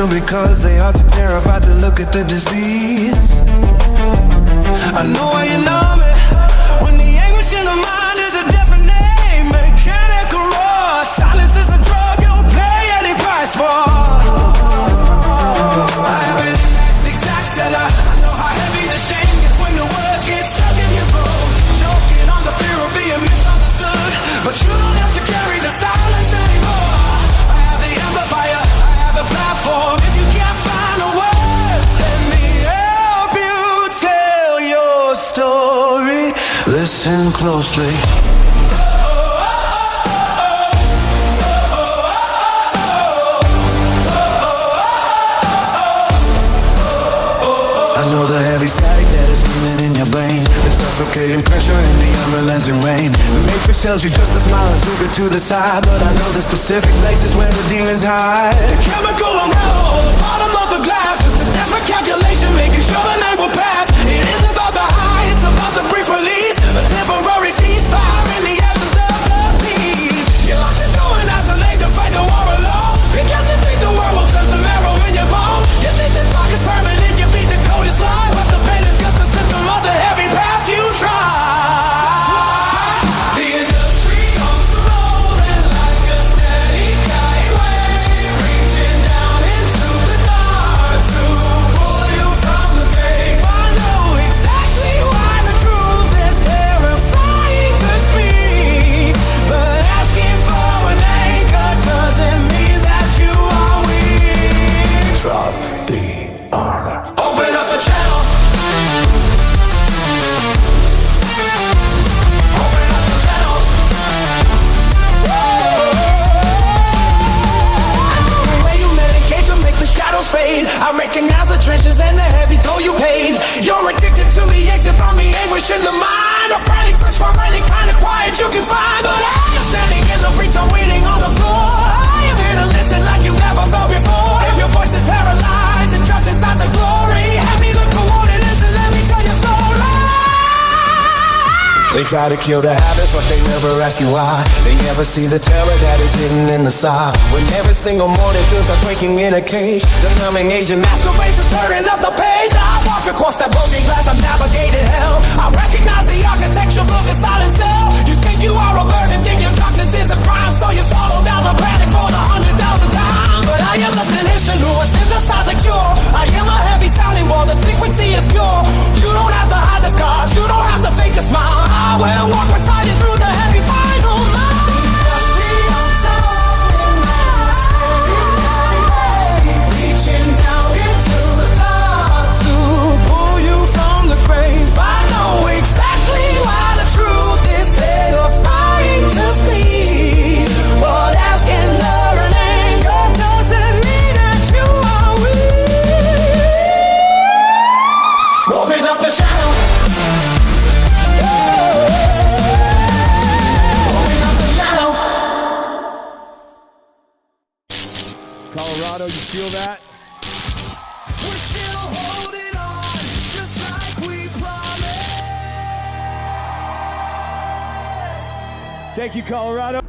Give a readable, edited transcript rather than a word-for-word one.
children because they are too terrified to look at the disease. I know why you know me. When the anguish in the mind is a different name, mechanical roar. Silence is a drug you'll pay any price for. I have been the exact seller. I know how heavy the shame gets when the words get stuck in your throat. Choking on the fear of being misunderstood, but you don't have to carry the silence anymore. I have the amplifier, I have the platform. If you can't find the words, let me help you tell your story. Listen closely. I know the heavy sag that is screaming in your brain, the suffocating pressure in the unrelenting rain. The matrix tells you just to smile and swoop it to the side, but I know the specific places where the demons hide. The chemical umbrella or the bottom of the glass is the desperate calculation, making sure the night will pass. It is about the high, it's about the brief release, a temporary ceasefire in the absence of the peace. You're locked in going as a slave to fight the war alone, because you think the world will touch the marrow in your bone. You think the talk is permanent, you beat the code is lie, but the pain is just a symptom of the heavy path you try. The industry comes rolling like a steady kite wave, reaching down into the dark to pull you from the grave. I know exactly why the truth is terrifying to speak, but asking for an anchor doesn't mean that you are weak. Drop the armor. Open up the channel. Open up the channel. I know the way you medicate to make the shadows fade. I recognize the trenches and the heavy toll you paid. You're addicted to the exit from the anguish in the mind. A frantic search for any kind of quiet you can find. But I am standing in the breach, I'm waiting on the floor. I am here to listen like you've never felt before. If your voice is paralyzed and trapped inside the glory, hand me the coordinates and let me tell your story. They try to kill the habit, but they never ask you why. They never see the terror that is hidden in the sigh. When every single morning feels like breaking in a cage, the numbing agent masquerades is turning up the page. I walked across that broken glass, I've navigated hell. I recognize the architecture of the silent cell. You think you are a burden, think your darkness is a crime, so you swallow down the panic for the 100,000th time. But I am the clinician who will synthesize a cure. I am a heavy sounding board, the frequency is pure. You don't have to hide the scars, you don't have to fake the smile. I will walk beside you through the heavy final mile. Reaching down into the dark to pull you from the grave. I know exactly why the truth is terrifying to speak, but asking love and anger doesn't mean that you are weak. Open up the channel. Colorado, you feel that? We're still holding on, just like we promised. Thank you, Colorado.